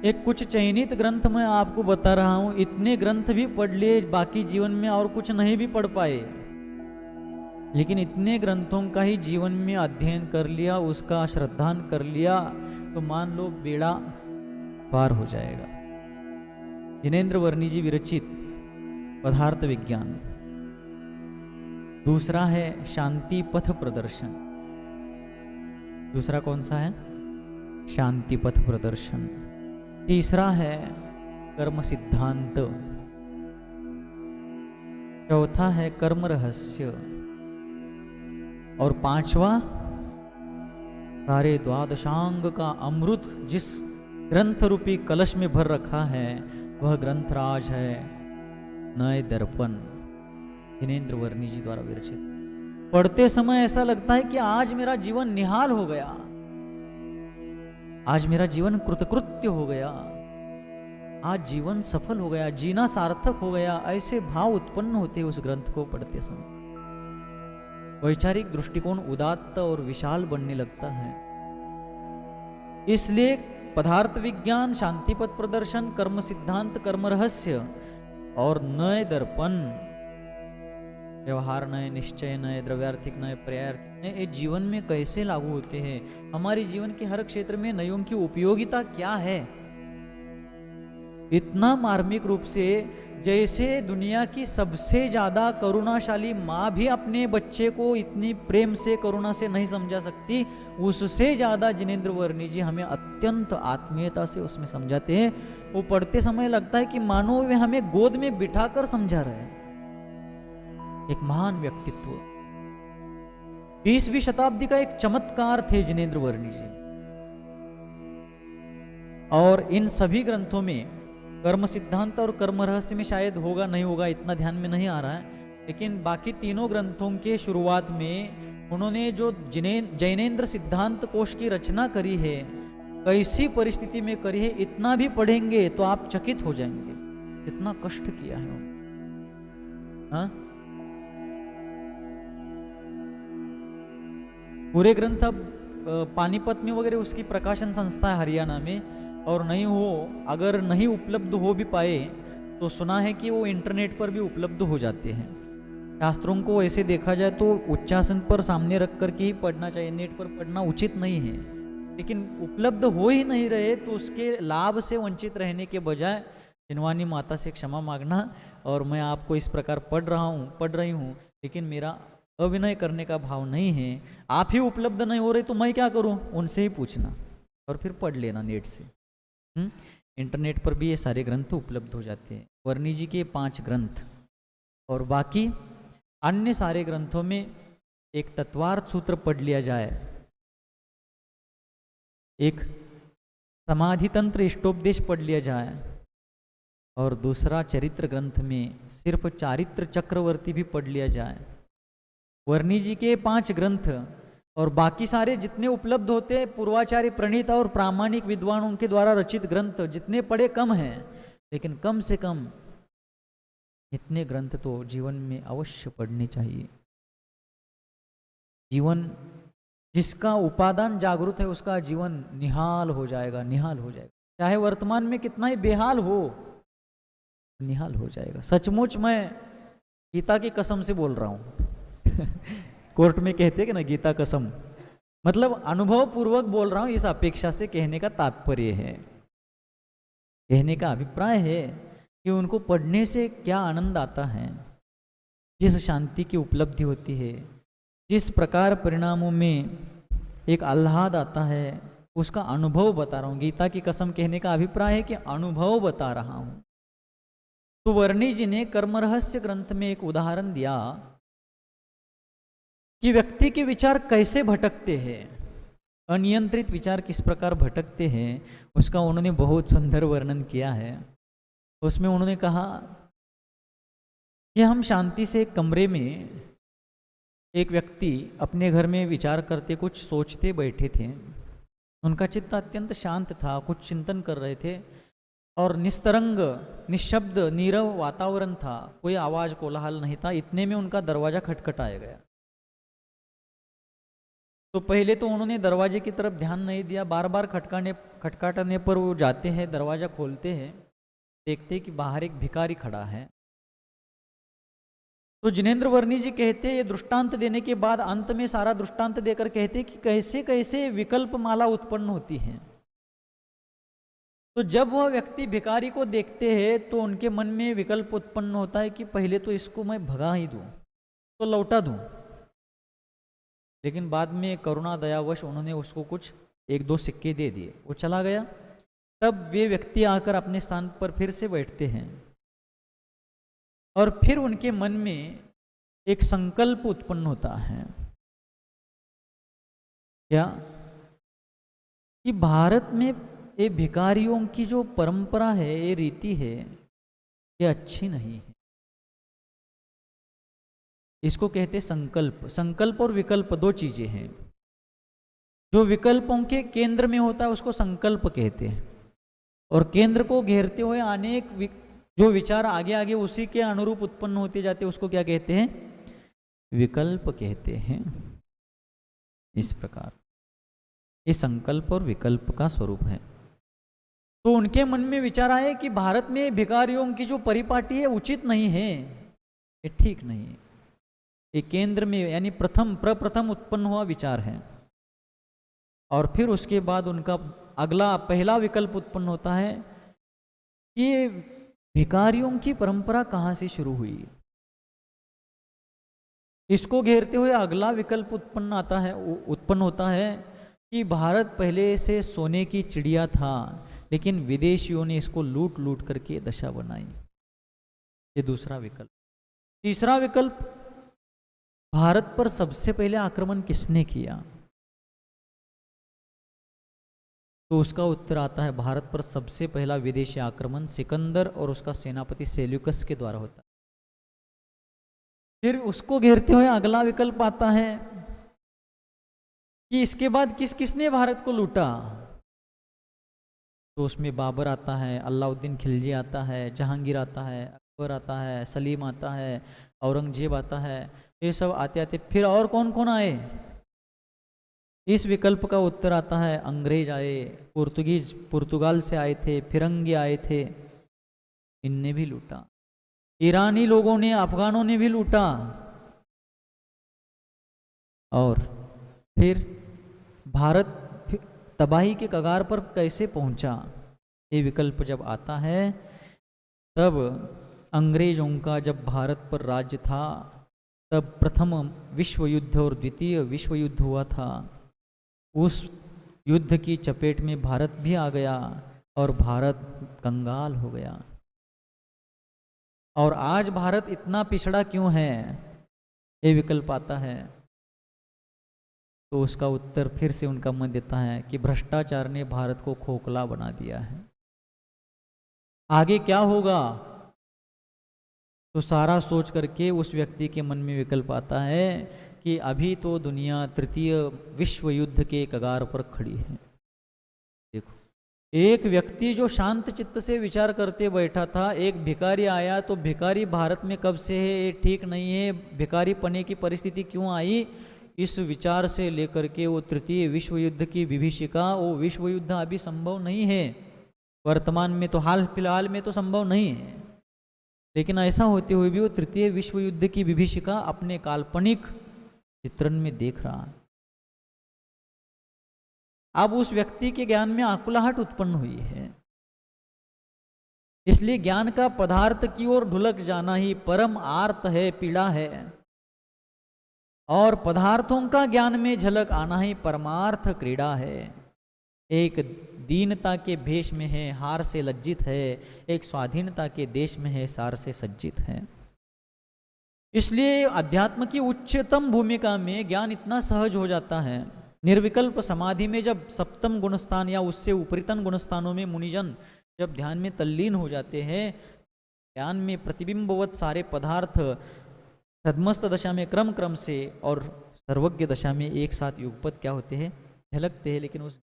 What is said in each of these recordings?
एक कुछ चयनित ग्रंथ मैं आपको बता रहा हूं, इतने ग्रंथ भी पढ़ लिए, बाकी जीवन में और कुछ नहीं भी पढ़ पाए, लेकिन इतने ग्रंथों का ही जीवन में अध्ययन कर लिया, उसका श्रद्धान कर लिया, तो मान लो बेड़ा पार हो जाएगा। जिनेंद्र वर्णी जी विरचित पदार्थ विज्ञान। दूसरा है शांति पथ प्रदर्शन। दूसरा कौन सा है? शांति पथ प्रदर्शन। तीसरा है कर्म सिद्धांत। चौथा है कर्म रहस्य। और पांचवा सारे द्वादशांग का अमृत जिस ग्रंथ रूपी कलश में भर रखा है वह ग्रंथराज है नए दर्पण, जिनेंद्र वर्णी जी द्वारा विरचित। पढ़ते समय ऐसा लगता है कि आज मेरा जीवन निहाल हो गया, आज मेरा जीवन कृतकृत्य हो गया, आज जीवन सफल हो गया, जीना सार्थक हो गया। ऐसे भाव उत्पन्न होते हैं उस ग्रंथ को पढ़ते समय। वैचारिक दृष्टिकोण उदात्त और विशाल बनने लगता है। इसलिए पदार्थ विज्ञान, शांति पथ प्रदर्शन, कर्म सिद्धांत, कर्म रहस्य और नए दर्पण, व्यवहार नए, निश्चय नए, द्रव्यार्थिक नए, पर्यायार्थिक नए, ये जीवन में कैसे लागू होते हैं, हमारे जीवन के हर क्षेत्र में नयों की उपयोगिता क्या है, इतना मार्मिक रूप से, जैसे दुनिया की सबसे ज्यादा करुणाशाली माँ भी अपने बच्चे को इतनी प्रेम से, करुणा से नहीं समझा सकती, उससे ज्यादा जिनेंद्र वर्णी जी हमें अत्यंत आत्मीयता से उसमें समझाते हैं। वो पढ़ते समय लगता है कि मानो वे हमें गोद में बिठाकर समझा रहे हैं। एक महान व्यक्तित्व, 20वीं शताब्दी का एक चमत्कार थे जिनेंद्र वर्णी जी। और इन सभी ग्रंथों में कर्म सिद्धांत और कर्म रहस्य में शायद होगा नहीं होगा इतना ध्यान में नहीं आ रहा है, लेकिन बाकी तीनों ग्रंथों के शुरुआत में उन्होंने जो जैनेन्द्र सिद्धांत कोश की रचना करी है, कैसी परिस्थिति में करी है, इतना भी पढ़ेंगे तो आप चकित हो जाएंगे, इतना कष्ट किया है। हाँ, पूरे ग्रंथ अब पानीपत में वगैरह उसकी प्रकाशन संस्था है हरियाणा में, और नहीं हो, अगर नहीं उपलब्ध हो भी पाए तो सुना है कि वो इंटरनेट पर भी उपलब्ध हो जाते हैं। शास्त्रों को ऐसे देखा जाए तो उच्चासन पर सामने रख करके ही पढ़ना चाहिए, नेट पर पढ़ना उचित नहीं है, लेकिन उपलब्ध हो ही नहीं रहे तो उसके लाभ से वंचित रहने के बजाय जिनवानी माता से क्षमा मांगना। और मैं आपको इस प्रकार पढ़ रही हूँ, लेकिन मेरा अभिनय करने का भाव नहीं है, आप ही उपलब्ध नहीं हो रहे तो मैं क्या करूँ, उनसे ही पूछना और फिर पढ़ लेना नेट से। इंटरनेट पर भी ये सारे ग्रंथ उपलब्ध हो जाते हैं, वर्णी जी के 5 ग्रंथ, और बाकी अन्य सारे ग्रंथों में एक तत्वार्थ सूत्र पढ़ लिया जाए, एक समाधि तंत्र इष्टोपदेश पढ़ लिया जाए, और दूसरा चरित्र ग्रंथ में सिर्फ चारित्र चक्रवर्ती भी पढ़ लिया जाए। वर्णी जी के 5 ग्रंथ और बाकी सारे जितने उपलब्ध होते हैं पूर्वाचार्य प्रणीत और प्रामाणिक विद्वानों के द्वारा रचित ग्रंथ जितने पढ़े कम हैं, लेकिन कम से कम इतने ग्रंथ तो जीवन में अवश्य पढ़ने चाहिए। जीवन जिसका उपादान जागृत है उसका जीवन निहाल हो जाएगा, निहाल हो जाएगा, चाहे वर्तमान में कितना ही बेहाल हो, निहाल हो जाएगा। सचमुच मैं गीता की कसम से बोल रहा हूँ कोर्ट में कहते हैं कि ना गीता कसम, मतलब अनुभव पूर्वक बोल रहा हूं, इस अपेक्षा से कहने का तात्पर्य है, कहने का अभिप्राय है कि उनको पढ़ने से क्या आनंद आता है, जिस शांति की उपलब्धि होती है, जिस प्रकार परिणामों में एक आह्लाद आता है, उसका अनुभव बता रहा हूं। गीता की कसम कहने का अभिप्राय है कि अनुभव बता रहा हूं। तो वर्णी जी ने कर्म रहस्य ग्रंथ में एक उदाहरण दिया कि व्यक्ति के विचार कैसे भटकते हैं, अनियंत्रित विचार किस प्रकार भटकते हैं, उसका उन्होंने बहुत सुंदर वर्णन किया है। उसमें उन्होंने कहा कि हम शांति से एक कमरे में एक व्यक्ति अपने घर में विचार करते, कुछ सोचते बैठे थे, उनका चित्त अत्यंत शांत था, कुछ चिंतन कर रहे थे, और निस्तरंग, निशब्द, नीरव वातावरण था, कोई आवाज कोलाहल नहीं था। इतने में उनका दरवाजा खटखटाया गया। तो पहले तो उन्होंने दरवाजे की तरफ ध्यान नहीं दिया, बार बार खटखटाने पर वो जाते हैं, दरवाज़ा खोलते हैं, देखते कि बाहर एक भिखारी खड़ा है। तो जिनेंद्र वर्णी जी कहते ये दृष्टांत देने के बाद अंत में सारा दृष्टांत देकर कहते कि कैसे कैसे विकल्प माला उत्पन्न होती है। तो जब वह व्यक्ति भिखारी को देखते हैं तो उनके मन में विकल्प उत्पन्न होता है कि पहले तो इसको मैं भगा ही दूं, तो लौटा दूं, लेकिन बाद में करुणा दयावश उन्होंने उसको कुछ 1-2 सिक्के दे दिए, वो चला गया। तब वे व्यक्ति आकर अपने स्थान पर फिर से बैठते हैं और फिर उनके मन में एक संकल्प उत्पन्न होता है, क्या कि भारत में ये भिखारियों की जो परंपरा है, ये रीति है, ये अच्छी नहीं है। इसको कहते संकल्प। संकल्प और विकल्प 2 चीजें हैं। जो विकल्पों के केंद्र में होता है उसको संकल्प कहते हैं, और केंद्र को घेरते हुए अनेक जो विचार आगे आगे उसी के अनुरूप उत्पन्न होते जाते हैं उसको क्या कहते हैं? विकल्प कहते हैं। इस प्रकार ये संकल्प और विकल्प का स्वरूप है। तो उनके मन में विचार आए कि भारत में भिखारियों की जो परिपाटी है उचित नहीं है, ये ठीक नहीं है। ये केंद्र में यानी प्रप्रथम उत्पन्न हुआ विचार है। और फिर उसके बाद उनका अगला पहला विकल्प उत्पन्न होता है कि भिखारियों की परंपरा कहाँ से शुरू हुई। इसको घेरते हुए अगला विकल्प उत्पन्न होता है कि भारत पहले से सोने की चिड़िया था, लेकिन विदेशियों ने इसको लूट लूट करके दशा बनाई। ये दूसरा विकल्प। तीसरा विकल्प, भारत पर सबसे पहले आक्रमण किसने किया? तो उसका उत्तर आता है भारत पर सबसे पहला विदेशी आक्रमण सिकंदर और उसका सेनापति सेल्यूकस के द्वारा होता है। फिर उसको घेरते हुए अगला विकल्प आता है कि इसके बाद किसने भारत को लूटा। तो उसमें बाबर आता है, अलाउद्दीन खिलजी आता है, जहांगीर आता है, अकबर आता है, सलीम आता है, औरंगजेब आता है। ये सब आते आते फिर और कौन कौन आए? इस विकल्प का उत्तर आता है अंग्रेज आए, पुर्तगाल से आए थे, फिरंगी आए थे, इनने भी लूटा। ईरानी लोगों ने, अफगानों ने भी लूटा। और फिर भारत तबाही के कगार पर कैसे पहुंचा? ये विकल्प जब आता है तब अंग्रेजों का जब भारत पर राज्य था, तब प्रथम विश्व युद्ध और द्वितीय विश्व युद्ध हुआ था। उस युद्ध की चपेट में भारत भी आ गया और भारत कंगाल हो गया। और आज भारत इतना पिछड़ा क्यों है? ये विकल्प आता है तो उसका उत्तर फिर से उनका मन देता है कि भ्रष्टाचार ने भारत को खोखला बना दिया है। आगे क्या होगा? तो सारा सोच करके उस व्यक्ति के मन में विकल्प आता है कि अभी तो दुनिया तृतीय विश्व युद्ध के कगार पर खड़ी है। देखो, एक व्यक्ति जो शांत चित्त से विचार करते बैठा था, एक भिखारी आया तो भिखारी भारत में कब से है, ये ठीक नहीं है, भिखारी पने की परिस्थिति क्यों आई, इस विचार से लेकर के वो तृतीय विश्व युद्ध की विभीषिका, वो विश्व युद्ध अभी संभव नहीं है, वर्तमान में तो हाल फिलहाल में तो संभव नहीं है, लेकिन ऐसा होते हुए भी वो तृतीय विश्व युद्ध की विभीषिका अपने काल्पनिक चित्रण में देख रहा है। अब उस व्यक्ति के ज्ञान में आकुलाहट उत्पन्न हुई है। इसलिए ज्ञान का पदार्थ की ओर ढुलक जाना ही परम आर्त है, पीड़ा है, और पदार्थों का ज्ञान में झलक आना ही परमार्थ क्रीड़ा है। एक दीनता के भेष में है, हार से लज्जित है, एक स्वाधीनता के देश में है, सार से सज्जित है। इसलिए अध्यात्म की उच्चतम भूमिका में ज्ञान इतना सहज हो जाता है। निर्विकल्प समाधि में जब सप्तम गुणस्थान या उससे उपरितन गुणस्थानों में मुनिजन जब ध्यान में तल्लीन हो जाते हैं, ज्ञान में प्रतिबिंबवत सारे पदार्थ सदमस्त दशा में क्रम क्रम से और सर्वज्ञ दशा में एक साथ युगपत क्या होते हैं, झलकते हैं, लेकिन उस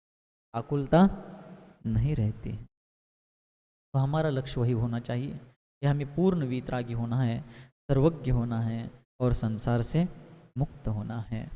आकुलता नहीं रहती है। तो हमारा लक्ष्य वही होना चाहिए कि हमें पूर्ण वीतरागी होना है, सर्वज्ञ होना है और संसार से मुक्त होना है।